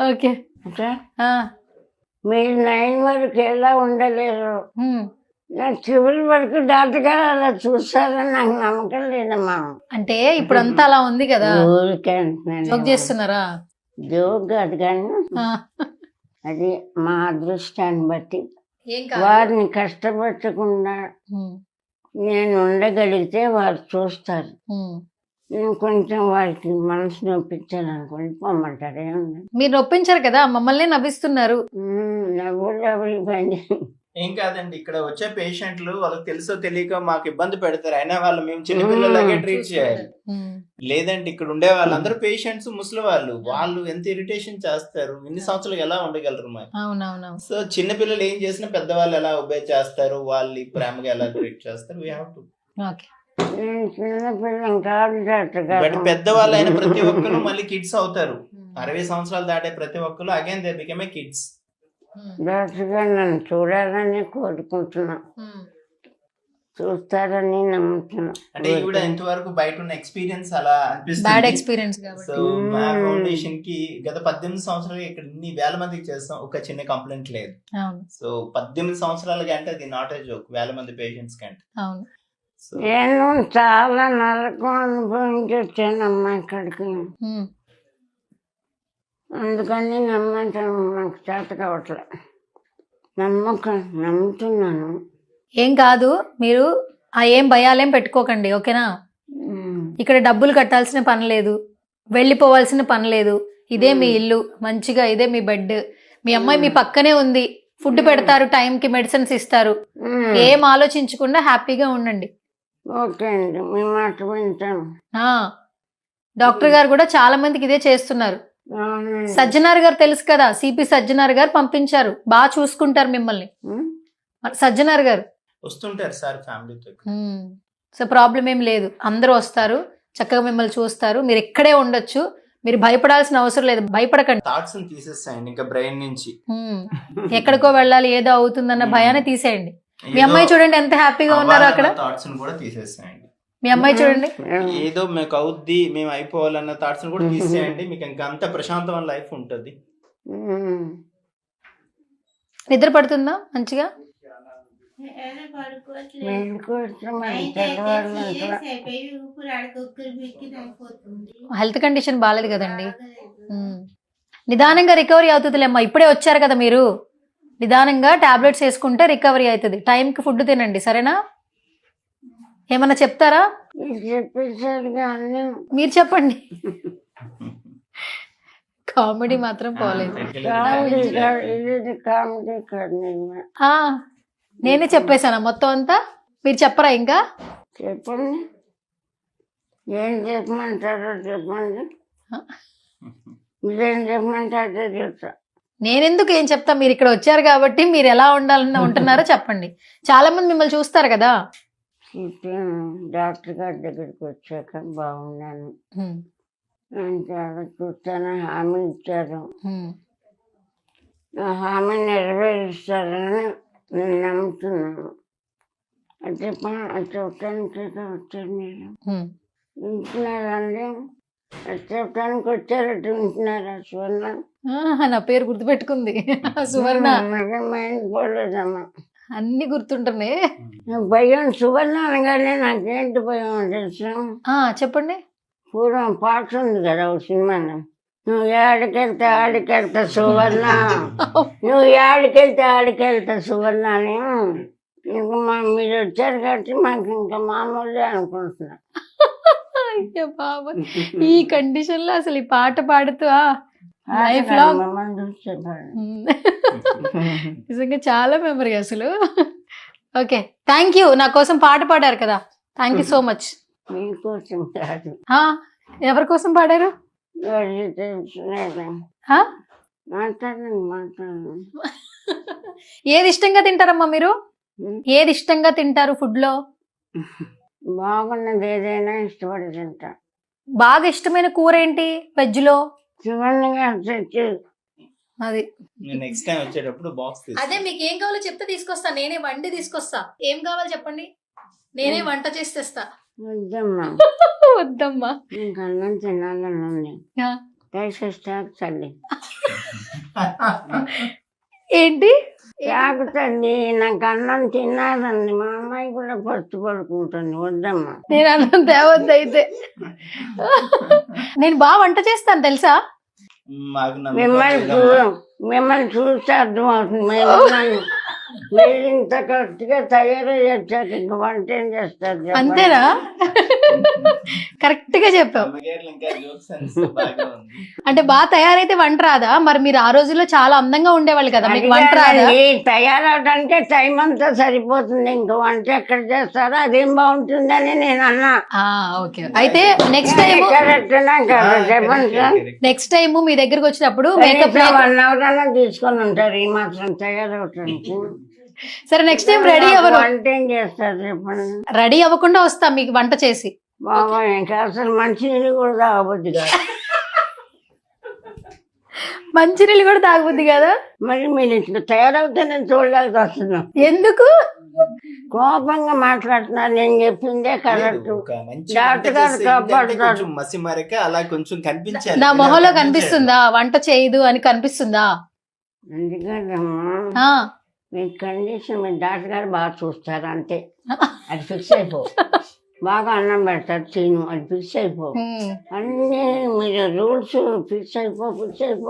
ఓకే. ఓకే, ఆ, మీరు 9 వరకు ఎలా ఉండలేరు. ఉమ్. నా చివరి వరకు డాక్టర్ గారు అలా చూస్తారని నాకు నమ్మకం లేదమ్మా. అంటే ఇప్పుడు అంతా అలా ఉంది కదా, ఊరికే జోక్ చేస్తున్నారా? జోక్ కాదు కానీ ఆ, అది మా అదృష్టాన్ని బట్టి ఏం కాదు. వారిని కష్టపెట్టకుండా ఉమ్, నేను ఉండగలిగితే వారు చూస్తారు. ఉమ్. నేను కొంచెం వారికి మనసు నొప్పించాలనుకోండి పొమ్మంటారు. ఏమన్నా మీరు నొప్పించారు కదా, మమ్మల్ని నవ్విస్తున్నారు. నవ్వులు ఎవరికి పని ఏం కాదండి, ఇక్కడ వచ్చే పేషెంట్లు వాళ్ళకి తెలుసో తెలియక మాకు ఇబ్బంది పెడతారు, అయినా వాళ్ళు మేము చిన్నపిల్లలాగే ట్రీట్ చేయాలి. లేదంటే ఇక్కడ ఉండే వాళ్ళందరూ పేషెంట్స్ ముసలి వాళ్ళు ఎంత ఇరిటేషన్ చేస్తారు, ఇన్ని సంవత్సరాలు ఎలా ఉండగలరు మరి. అవునవునవును. సో చిన్నపిల్లలు ఏం చేసినా పెద్దవాళ్ళు ఎలా ఒబే చేస్తారు, వాళ్ళు ప్రేమగా ఎలా ట్రీట్ చేస్తారు, వీ హావ్ టు. ఓకే. నేను చిన్నపిల్లని కాదు డాక్టర్ బట్ గారు. పెద్దవాళ్ళు అయిన ప్రతి ఒక్కరు మళ్ళీ కిడ్స్ అవుతారు. 60 సంవత్సరాలు దాటే ప్రతి ఒక్కరు again they become a kids. Doctor గారు నన్ను చూడాలని కోరుకుంటున్నా, చూస్తారని నమ్ముతున్నా. అంటే ఈవిడ ఇంతవరకు బయట ఉన్న ఎక్స్పీరియన్స్ అలా బ్యాడ్ అనిపిస్తుంది. ఎక్స్పీరియన్స్ సో కాబట్టి. మా ఫౌండేషన్ కి గత 18 సంవత్సరాలు ఇక్కడ ఇన్ని వేల మందికి చేస్తాం, ఒక చిన్న కంప్లైంట్ లేదు. అవును సో 18 సంవత్సరాల కంటే అది నాట్ ఏ జోక్, వేల మంది పేషెంట్స్ కంటే. అవును. సో నేను చాలా నరకం అనుభవించి వచ్చానమ్మా ఇక్కడికి, ఉమ్. అందుకని నమ్మటం నాకు చేత కావట్లే. నమ్ముతున్నాను. ఏం కాదు, మీరు ఏం భయాలేం పెట్టుకోకండి, ఓకేనా? ఇక్కడ డబ్బులు కట్టాల్సిన పని లేదు, వెళ్ళిపోవాల్సిన పని లేదు. ఇదే మీ ఇల్లు, మంచిగా ఇదే మీ బెడ్, మీ అమ్మాయి మీ పక్కనే ఉంది, ఫుడ్ పెడతారు, టైంకి మెడిసిన్స్ ఇస్తారు. ఏం ఆలోచించకుండా హ్యాపీగా ఉండండి. ఓకే అండి, మీ మాట వింటాను. ఆ, డాక్టర్ గారు కూడా చాలా మందికి ఇదే చేస్తున్నారు. అవునండి. సజ్జనార్ గారు తెలుసు కదా, సిపి సజ్జనార్ గారు పంపించారు, బాగా చూసుకుంటారు మిమ్మల్ని. సజ్జనార్ గారు వస్తుంటారు సార్ ఫ్యామిలీతో. సో ప్రాబ్లం ఏం లేదు, అందరూ వస్తారు, చక్కగా మిమ్మల్ని చూస్తారు, మీరు ఇక్కడే ఉండొచ్చు, మీరు భయపడాల్సిన అవసరం లేదు, భయపడకండి. థాట్స్ తీసేస్తాయండి ఇంకా బ్రెయిన్ నుంచి. ఎక్కడికో వెళ్ళాలి, ఏదో అవుతుందన్న భయాన్ని తీసేయండి. మీ అమ్మాయి చూడండి ఎంత హ్యాపీగా ఉన్నారు అక్కడ. థాట్స్ కూడా తీసేస్తాయండి. మీ అమ్మాయి చూడండి, ఏదో మీకు అవుద్ది, మేము అయిపోవాలన్న థాట్స్ కూడా తీసేయండి, మీకు ఇంకా అంత ప్రశాంతమైన లైఫ్ ఉంటుంది. నిద్ర పడుతుందా మంచిగా? హెల్త్ కండిషన్ బాగాలేదు కదండి. నిదానంగా రికవరీ అవుతుందిలేమ్మా, ఇప్పుడే వచ్చారు కదా మీరు, నిదానంగా టాబ్లెట్స్ వేసుకుంటే రికవరీ అవుతుంది. టైంకి ఫుడ్ తినండి, సరేనా? ఏమన్నా చెప్తారా? మీరు చెప్పండి. కామెడీ మాత్రం పోలేదు. నేనే చెప్పేశానా మొత్తం అంతా? మీరు చెప్పరా ఇంకా? చెప్పండి, ఏం చెప్పమంటారో చెప్పండి, మీరేం చెప్పమంటారో చెప్తా. నేనెందుకు ఏం చెప్తా, మీరు ఇక్కడ వచ్చారు కాబట్టి మీరు ఎలా ఉండాలని ఉంటున్నారో చెప్పండి. చాలా మంది మిమ్మల్ని చూస్తారు కదా. డాక్టర్ గారి దగ్గరికి వచ్చాక బాగున్నాను, చూస్తాను, హామీ ఇచ్చారు, ఆ హామీ నెరవేరుస్తారని నేను నమ్ముతున్నాను. అది చెప్పడానికి వచ్చారు మీరు, వింటున్నారండి? చెప్పడానికి వచ్చారట, వింటున్నారా? సువర్ణ నా పేరు గుర్తుపెట్టుకుంది, సువర్ణ. మైండ్ పోలేదమ్మా, అన్ని గుర్తుంటున్నాయి. భయం సువర్ణ అనగానే నాకేంటి భయం తెలుసు? చెప్పండి. పూర్వం పాట ఉంది కదా ఒక సినిమాలో, నువ్వు ఏడికెళ్తే ఆడికెళ్తా సువర్ణ, నువ్వు ఏడికెళ్తే ఆడికెళ్తా సువర్ణ అని. ఇంకా మీరు వచ్చారు కాబట్టి మాకు ఇంకా మామూలుగా అనుకుంటున్నా. అయ్యో బాబా, ఈ కండిషన్ లో అసలు ఈ పాట పాడుతూ లైఫ్ లాంగ్ నిజంగా చాలా మెమరీ అసలు. ఓకే, థ్యాంక్ యూ, నా కోసం పాట పాడారు కదా, థ్యాంక్ యూ సో మచ్. మీకోసం కాదు, ఎవరి కోసం పాడారు? మాట్లాడండి. ఏది ఇష్టంగా తింటారమ్మా మీరు? ఏది ఇష్టంగా తింటారు ఫుడ్ లో? బాగున్నది ఏదైనా ఇష్టపడి తింటా. బాగా ఇష్టమైన కూర ఏంటి వెజ్ లో? అది నెక్స్ట్ టైం వచ్చేటప్పుడు బాక్స్. అదే మీకు ఏం కావాలో చెప్తే తీసుకొస్తా, నేనే వండి తీసుకొస్తా. ఏం కావాలో చెప్పండి, నేనే వంట చేసి తెస్తా. వద్దమ్మా వద్దమ్మా, ఇంకా అన్నం తినాలని ఉంది, తల్లి. ఏంటి తాగుతండి, నాకు అన్నం తినాలండి, మా అమ్మాయి కూడా పట్టు పడుకుంటుంది. వద్దమ్మా, నేను అన్నం తేవద్దు అయితే. నేను బాగా వంట చేస్తాను తెలుసా? మిమ్మల్ని చూస్తే అర్థమవుతుంది. మీరు ఇంత కరెక్ట్గా తయారయ్యి వచ్చాక ఇంక వంట ఏం చేస్తారు చెప్పండి? అంతేనా? కరెక్ట్ గా చెప్పావు. అంటే బాగా తయారైతే వంట రాదా? మరి మీరు ఆ రోజుల్లో చాలా అందంగా ఉండేవాళ్ళు కదా, మీకు వంట రాదా? అడిగానండి, తయారవడానికే టైం అంతా సరిపోతుంది, ఇంక వంట ఎక్కడ చేస్తారో అదేం బాగుంటుందని నేను అన్నా. ఓకే, అయితే నెక్స్ట్ టైం కరెక్టేనా కదా చెప్పండి సార్. నెక్స్ట్ టైం మీ దగ్గరకు వచ్చినప్పుడు మేకప్ 1 hour అన్నా తీసుకొని ఉంటారు ఈ మాత్రం తయారవటానికి. సరే నెక్స్ట్ టైం రెడీ అవ్వరు, వంట ఏం చేస్తారు చెప్పండి? రెడీ అవ్వకుండా వస్తా మీకు వంట చేసి. బాబా ఇంకా అసలు మంచినీళ్ళు కూడా తాగబుద్ది కాదు. మంచినీళ్ళు కూడా తాగబుద్ది కదా? మరి మీరు ఇట్లా తయారవుతే నేను చూడలేక వస్తున్నాను. ఎందుకు కోపంగా మాట్లాడుతున్నారు? నేను చెప్పిందే కరెక్ట్. డాక్టర్ గారు కాపాడుతారు. మసి మరక అలా కొంచెం కనిపించాలి. నా మొహంలో కనిపిస్తుందా వంట చేయదు అని కనిపిస్తుందా? ఎందుకంటమ్మా మీ కండిషన్ మీ డాక్టర్ గారు బాగా చూస్తారు అంతే, అది ఫిక్స్ అయిపో. బాగా అన్నం పెడతారు తిను, అది ఫిక్స్ అయిపో. అన్నీ మీరు రూల్స్ ఫిక్స్ అయిపో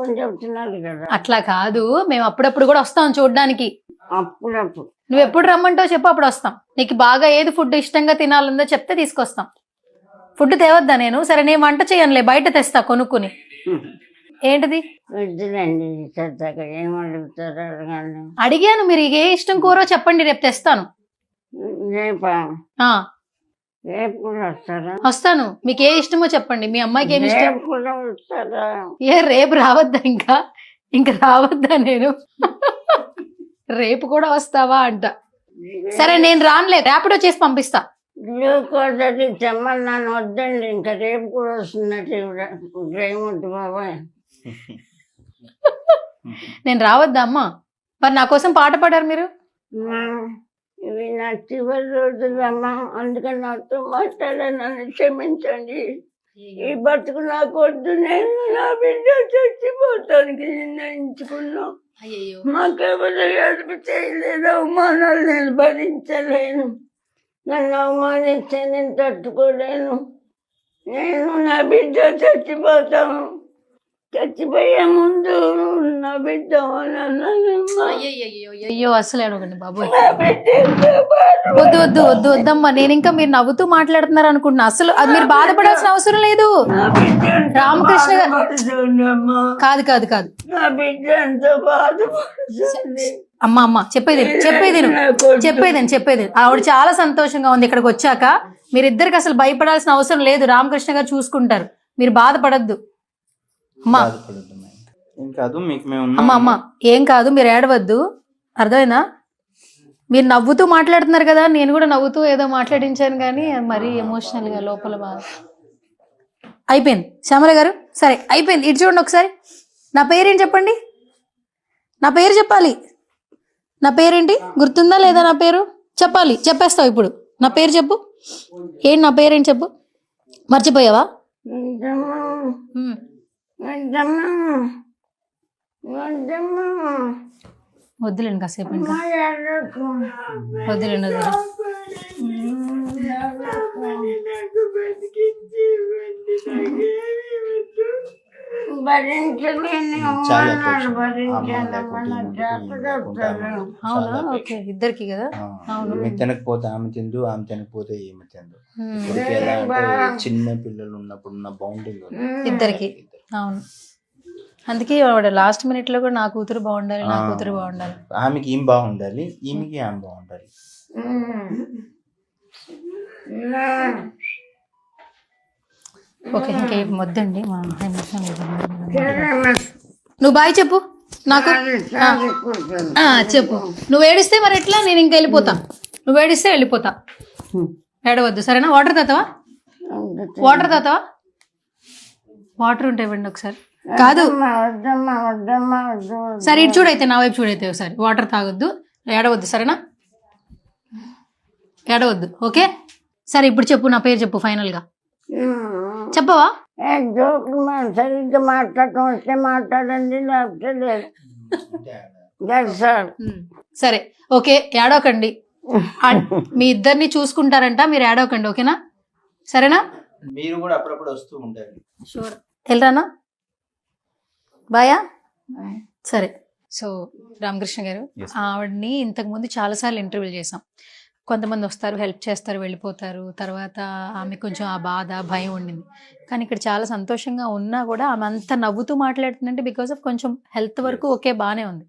అని చెప్తున్నారు కదా. అట్లా కాదు, మేము అప్పుడప్పుడు కూడా వస్తాం చూడడానికి. అప్పుడప్పుడు నువ్వు ఎప్పుడు రమ్మంటావు చెప్పు, అప్పుడు వస్తాం. నీకు బాగా ఏది ఫుడ్ ఇష్టంగా తినాలందో చెప్తే తీసుకొస్తాం. ఫుడ్ తేవద్దా నేను? సరే నేను వంట చేయనులే, బయట తెస్తా కొనుక్కుని. ఏంటిది? వద్దులండి సరదాగా ఏం అడుగుతారు అడగండి. అడిగాను, మీరు ఏ ఇష్టం కూరో చెప్పండి, రేపు తెస్తాను. రేపా? ఆ, రేపు కూడా వస్తారా? వస్తాను. మీకు ఏ ఇష్టమో చెప్పండి, మీ అమ్మాయికి ఏమి ఇష్టం. రేపు కూడా వస్తారా? రేపు రావద్దా? ఇంకా రావద్దా నేను? రేపు కూడా వస్తావా అంట. సరే నేను రానులే, రేపటి వచ్చేసి పంపిస్తా. గ్లూకోజ్ అది తెమ్మన్నాను, వద్దండి ఇంకా రేపు కూడా వస్తున్నట్టు వద్దు బాబాయ్. నేను రావద్దా అమ్మా? మరి నా కోసం పాట పాడారు మీరు. ఇవి నా చివరి రోజులమ్మా, అందుకని నాతో మాట్లాడానని క్షమించండి. ఈ బతుకు నాకు వద్దు, నేను నా బిడ్డ చచ్చిపోతానికి నిర్ణయించుకున్నా. మాకెవరు ఎదురు చేయలేదు, అవమానాలు నేను భరించలేను. నన్ను అవమానిస్తే నేను తట్టుకోలేను. నేను నా బిడ్డ చచ్చిపోతాను. చచ్చిపోయే ముందు నా బిడ్డ అయ్యో అసలు అడగండి బాబు. వద్దు వద్దు వద్దు వద్దమ్మా. నేను ఇంకా మీరు నవ్వుతూ మాట్లాడుతున్నారు అనుకుంటున్నా. అసలు అది మీరు బాధపడాల్సిన అవసరం లేదు. రామకృష్ణ కాదు కాదు కాదు నా బిడ్డ ఎంత బాధపడుతుంది. అమ్మ చెప్పేది ఆవిడ చాలా సంతోషంగా ఉంది ఇక్కడికి వచ్చాక. మీరిద్దరికి అసలు భయపడాల్సిన అవసరం లేదు, రామకృష్ణ గారు చూసుకుంటారు, మీరు బాధపడద్దు. అమ్మా అమ్మ ఏం కాదు, మీరు ఏడవద్దు, అర్థమైందా? మీరు నవ్వుతూ మాట్లాడుతున్నారు కదా, నేను కూడా నవ్వుతూ ఏదో మాట్లాడించాను కానీ మరీ ఎమోషనల్ గా లోపల బాగా అయిపోయింది. శ్యామల గారు సరే అయిపోయింది, ఇటు చూడండి ఒకసారి. నా పేరేంటి చెప్పండి, నా పేరు చెప్పాలి. నా పేరేంటి గుర్తుందా లేదా? నా పేరు చెప్పాలి, చెప్పేస్తావు ఇప్పుడు. నా పేరు చెప్పు. ఏంటి నా పేరేంటి చెప్పు, మర్చిపోయావా? వద్దులేండి కాసేపు, ఇంకా వద్దులేండి వద్దులే. అవునా? ఓకే, ఇద్దరికి కదా. అవును, తినకపోతే ఆమె తిందు, ఆమె తినకపోతే ఏమి తిందు. ఇప్పటికి ఎలా అంటే చిన్న పిల్లలు ఉన్నప్పుడు ఉన్న బౌండింగ్ ఇద్దరికి. అవును, అందుకే ఆవిడ లాస్ట్ మినిట్ లో కూడా నా కూతురు బాగుండాలి, నా కూతురు బాగుండాలి, ఆమెకి ఏం బాగుండాలి, ఈమెకి ఆమె బాగుండాలి. ఓకే, ఇంకేం వద్దండి. నువ్వు బాయ్ చెప్పు నాకు. చెప్పు. నువ్వు ఏడిస్తే మరి ఎట్లా? నేను ఇంకా వెళ్ళిపోతా. నువ్వు ఏడిస్తే వెళ్ళిపోతా, ఏడవద్దు సరేనా? వాటర్ తాతావా? వాటర్ ఉంటే ఇవ్వండి ఒకసారి. కాదు సరే, ఇటు చూడైతే, నా వైపు చూడైతే ఒకసారి. వాటర్ తాగొద్దు, ఏడవద్దు సరేనా? ఏడవద్దు, ఓకే? సరే ఇప్పుడు చెప్పు, నా పేరు చెప్పు ఫైనల్ గా. చెప్పవా? సరిగ్గా మాట్లాడటం వస్తే మాట్లాడండి, లేకపోతే లేదు. సరే ఓకే, ఏడవకండి. మీ ఇద్దరిని చూసుకుంటారంట, మీరు ఏడవకండి, ఓకేనా? సరేనా? మీరు కూడా అప్పుడప్పుడు వస్తూ ఉంటారు. వెళ్ళరానా? బాయా? సరే సో రామకృష్ణ గారు, Yes. ఆవిడని ఇంతకుముందు చాలాసార్లు ఇంటర్వ్యూ చేసాం. కొంతమంది వస్తారు, హెల్ప్ చేస్తారు, వెళ్ళిపోతారు. తర్వాత ఆమె కొంచెం ఆ బాధ, భయం ఉండింది. కానీ ఇక్కడ చాలా సంతోషంగా ఉన్నా కూడా ఆమె అంత నవ్వుతూ మాట్లాడుతుందంటే బికాస్ ఆఫ్ కొంచెం హెల్త్ వరకు ఓకే బాగానే ఉంది.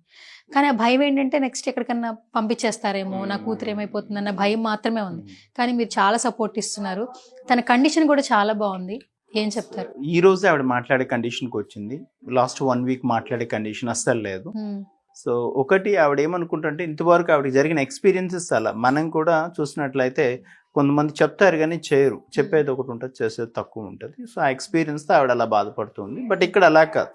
కానీ ఆ భయం ఏంటంటే నెక్స్ట్ ఎక్కడికన్నా పంపించేస్తారేమో, నా కూతురు ఏమైపోతుందన్న భయం మాత్రమే ఉంది. కానీ మీరు చాలా సపోర్ట్ ఇస్తున్నారు. తన కండిషన్ కూడా చాలా బాగుంది. ఏం చెప్తారు? ఈ రోజు ఆవిడ మాట్లాడే కండిషన్కి వచ్చింది. లాస్ట్ 1 వీక్ మాట్లాడే కండిషన్ అస్సలు లేదు. సో ఒకటి ఆవిడ ఏమనుకుంటుంటే ఇంతవరకు ఆవిడకి జరిగిన ఎక్స్పీరియన్సెస్ అలా మనం కూడా చూసినట్లయితే కొంతమంది చెప్తారు కానీ చేయరు. చెప్పేది ఒకటి ఉంటుంది, చేసేది తక్కువ ఉంటుంది. సో ఆ ఎక్స్పీరియన్స్తో ఆవిడ అలా బాధపడుతుంది. బట్ ఇక్కడ అలా కాదు.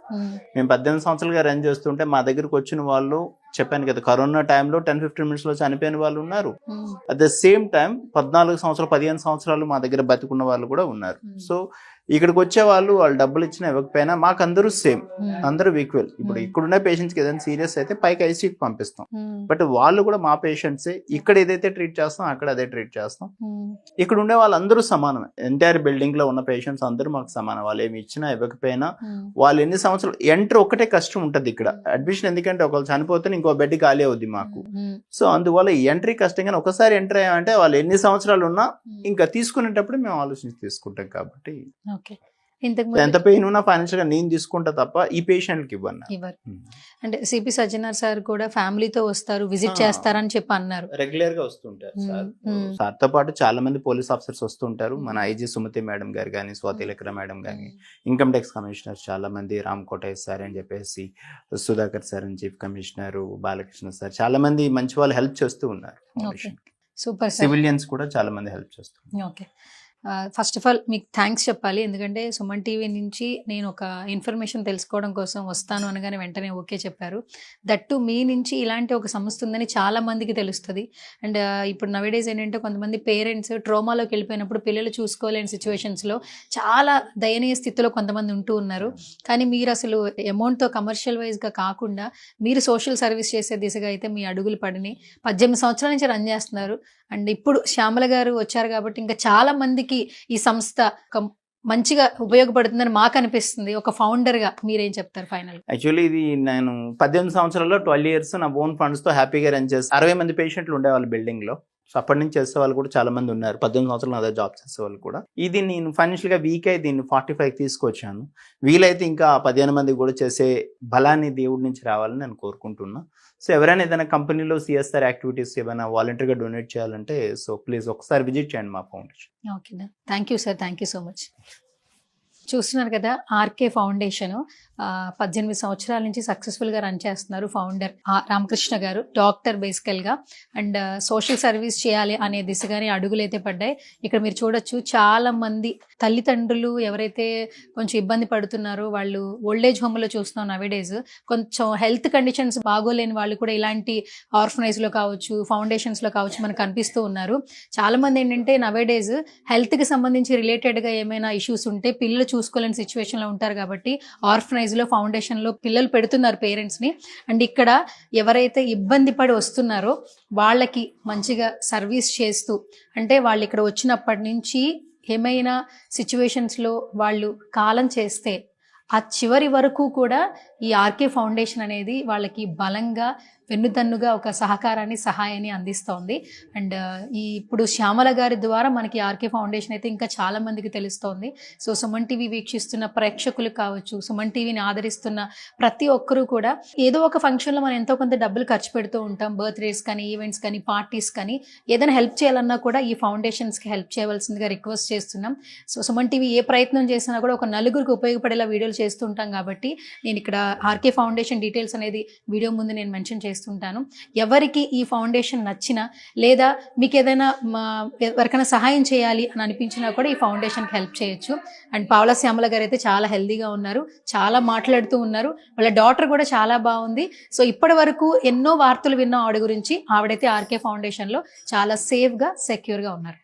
మేము 18 సంవత్సరాలుగా రన్ చేస్తుంటే మా దగ్గరకు వచ్చిన వాళ్ళు చెప్పాను కదా, కరోనా టైంలో 10-15 మినిట్స్లో చనిపోయిన వాళ్ళు ఉన్నారు. అట్ ద సేమ్ టైం 14 సంవత్సరాలు 15 సంవత్సరాలు మా దగ్గర బతుకున్న వాళ్ళు కూడా ఉన్నారు. సో ఇక్కడికి వచ్చే వాళ్ళు డబ్బులు ఇచ్చినా ఇవ్వకపోయినా మాకు అందరూ సేమ్, అందరూ ఈక్వల్. ఇప్పుడు ఇక్కడున్న పేషెంట్స్కి ఏదైనా సీరియస్ అయితే పైకి ఐసీయూకి పంపిస్తాం. బట్ వాళ్ళు కూడా మా పేషెంట్సే. ఇక్కడ ఏదైతే ట్రీట్ చేస్తాం అక్కడ అదే ట్రీట్ చేస్తాం. ఇక్కడ ఉండే వాళ్ళందరూ సమానమే. ఎంటైర్ బిల్డింగ్ లో ఉన్న పేషెంట్స్ అందరూ మాకు సమానం. వాళ్ళు ఏమి ఇచ్చినా ఇవ్వకపోయినా వాళ్ళు ఎన్ని సంవత్సరాలు ఎంటర్ ఒక్కటే కష్టం ఉంటుంది ఇక్కడ అడ్మిషన్. ఎందుకంటే ఒకళ్ళు చనిపోతే ఇంకో బెడ్ ఖాళీ అవుద్ది మాకు. సో అందువల్ల ఎంట్రీ కష్టం. కానీ ఒకసారి ఎంటర్ అయ్యామంటే వాళ్ళు ఎన్ని సంవత్సరాలు ఉన్నా ఇంకా తీసుకునేటప్పుడు మేము ఆలోచించి తీసుకుంటాం. కాబట్టి ఎంత పెయిన్ ఉన్నా ఫైనాన్షియల్ గా నేను తీసుకుంటా తప్ప ఈ పేషెంట్కి ఇవ్వను. అంటే సిపి సజ్జనార్ సార్ కూడా ఫ్యామిలీతో వస్తారు, విజిట్ చేస్తారని చెప్పి అన్నారు. రెగ్యులర్ గా వస్తుంటారు సార్ తో పాటు చాలా మంది పోలీస్ ఆఫీసర్స్ వస్తుంటారు. మన ఐజీ సుమతి మేడం గారు కానీ, స్వాతి లెక్ర మేడం కానీ, ఇన్కమ్ ట్యాక్స్ కమిషనర్ చాలా మంది, రామ్ కోటయ్య సార్ అని చెప్పేసి, సుధాకర్ సార్ అని చీఫ్ కమిషనర్, బాలకృష్ణ సార్, చాలా మంది మంచి వాళ్ళు హెల్ప్ చేస్తూ ఉన్నారు. సూపర్. సివిలియన్స్ కూడా చాలా మంది హెల్ప్ చేస్తున్నారు. ఓకే, ఫస్ట్ ఆఫ్ ఆల్ మీకు థ్యాంక్స్ చెప్పాలి. ఎందుకంటే సుమన్ టీవీ నుంచి నేను ఒక ఇన్ఫర్మేషన్ తెలుసుకోవడం కోసం వస్తాను అనగానే వెంటనే ఓకే చెప్పారు. దట్టు మీ నుంచి ఇలాంటి ఒక సంస్థ ఉందని చాలా మందికి తెలుస్తుంది. అండ్ ఇప్పుడు నవేడేస్ ఏంటంటే కొంతమంది పేరెంట్స్ ట్రోమాలోకి వెళ్ళిపోయినప్పుడు పిల్లలు చూసుకోలేని సిచ్యువేషన్స్లో చాలా దయనీయ స్థితిలో కొంతమంది ఉంటూ ఉన్నారు. కానీ మీరు అసలు అమౌంట్తో కమర్షియల్ వైజ్గా కాకుండా మీరు సోషల్ సర్వీస్ చేసే దిశగా అయితే మీ అడుగులు పడినాయి. 18 సంవత్సరాల నుంచి రన్ చేస్తున్నారు. అండ్ ఇప్పుడు శ్యామల గారు వచ్చారు కాబట్టి ఇంకా చాలా మందికి ఈ సంస్థ ఒక మంచిగా ఉపయోగపడుతుందని మాకు అనిపిస్తుంది. ఒక ఫౌండర్ గా మీరేం చెప్తారు ఫైనల్? యాక్చువల్లీ ఇది నేను 18 సంవత్సరాల్లో 12 ఇయర్స్ నా ఓన్ ఫండ్స్ తో హ్యాపీగా రన్ చేసి 60 మంది పేషెంట్లు ఉండేవాళ్ళు బిల్డింగ్ లో. సో అప్పటి నుంచి చేసే వాళ్ళు కూడా చాలా మంది ఉన్నారు. 18 సంవత్సరాలు అదే జాబ్ చేసే వాళ్ళు కూడా. ఇది నేను ఫైనాన్షియల్ గా వీక్ అయి దీన్ని 45 తీసుకొచ్చాను. వీలైతే ఇంకా 15 మంది కూడా చేసే బలాన్ని దేవుడి నుంచి రావాలని నేను కోరుకుంటున్నా. సో ఎవరైనా ఏదైనా కంపెనీలో సిఎస్ఆర్ యాక్టివిటీస్ ఏమైనా వాలంటీర్గా డొనేట్ చేయాలంటే సో ప్లీజ్ ఒకసారి విజిట్ చేయండి మా foundation. Okay, thank you sir, thank you so much. చూస్తున్నారు కదా, ఆర్కే ఫౌండేషన్ 18 సంవత్సరాల నుంచి సక్సెస్ఫుల్గా రన్ చేస్తున్నారు ఫౌండర్ రామకృష్ణ గారు. డాక్టర్ బేసికల్గా అండ్ సోషల్ సర్వీస్ చేయాలి అనే దిశగానే అడుగులు అయితే పడ్డాయి. ఇక్కడ మీరు చూడొచ్చు చాలా మంది తల్లిదండ్రులు ఎవరైతే కొంచెం ఇబ్బంది పడుతున్నారో వాళ్ళు ఓల్డేజ్ హోమ్లో చూస్తున్నాం నవేడేస్. కొంచెం హెల్త్ కండిషన్స్ బాగోలేని వాళ్ళు కూడా ఇలాంటి ఆర్ఫనైజ్లో కావచ్చు, ఫౌండేషన్స్లో కావచ్చు మనకు కనిపిస్తూ ఉన్నారు. చాలా మంది ఏంటంటే నవేడేస్ హెల్త్కి సంబంధించి రిలేటెడ్గా ఏమైనా ఇష్యూస్ ఉంటే పిల్లలు చూసుకోలేని సిచ్యువేషన్లో ఉంటారు కాబట్టి ఆర్ఫనైజ్లో, ఫౌండేషన్లో పిల్లలు పెడుతున్నారు పేరెంట్స్ని. అండ్ ఇక్కడ ఎవరైతే ఇబ్బంది పడి వస్తున్నారో వాళ్ళకి మంచిగా సర్వీస్ చేస్తూ, అంటే వాళ్ళు ఇక్కడ వచ్చినప్పటి నుంచి ఏమైనా సిచ్యువేషన్స్లో వాళ్ళు కాలం చేస్తే ఆ చివరి వరకు కూడా ఈ ఆర్కే ఫౌండేషన్ అనేది వాళ్ళకి బలంగా వెన్నుదన్నుగా ఒక సహకారాన్ని, సహాయాన్ని అందిస్తోంది. అండ్ ఇప్పుడు శ్యామల గారి ద్వారా మనకి ఆర్కే ఫౌండేషన్ అయితే ఇంకా చాలా మందికి తెలుస్తోంది. సో సుమన్ టీవీ వీక్షిస్తున్న ప్రేక్షకులు కావచ్చు, సుమన్ టీవీని ఆదరిస్తున్న ప్రతి ఒక్కరూ కూడా ఏదో ఒక ఫంక్షన్లో మనం ఎంతో కొంత డబ్బులు ఖర్చు పెడుతూ ఉంటాం. బర్త్డేస్ కానీ, ఈవెంట్స్ కానీ, పార్టీస్ కానీ, ఏదైనా హెల్ప్ చేయాలన్నా కూడా ఈ ఫౌండేషన్స్కి హెల్ప్ చేయవలసిందిగా రిక్వెస్ట్ చేస్తున్నాం. సో సుమన్ టీవీ ఏ ప్రయత్నం చేసినా కూడా ఒక నలుగురికి ఉపయోగపడేలా వీడియోలు చేస్తుంటాం కాబట్టి నేను ఇక్కడ ఆర్కే ఫౌండేషన్ డీటెయిల్స్ అనేది వీడియో ముందు నేను మెన్షన్ చేస్తుంటాను. ఎవరికి ఈ ఫౌండేషన్ నచ్చినా లేదా మీకు ఏదైనా ఎవరికైనా సహాయం చేయాలి అని అనిపించినా కూడా ఈ ఫౌండేషన్కి హెల్ప్ చేయొచ్చు. అండ్ పావలా శ్యామల గారు అయితే చాలా హెల్దీగా ఉన్నారు, చాలా మాట్లాడుతూ ఉన్నారు. వాళ్ళ డాటర్ కూడా చాలా బాగుంది. సో ఇప్పటి వరకు ఎన్నో వార్తలు విన్నాం ఆవిడ గురించి. ఆవిడైతే ఆర్కే ఫౌండేషన్లో చాలా సేఫ్గా, సెక్యూర్గా ఉన్నారు.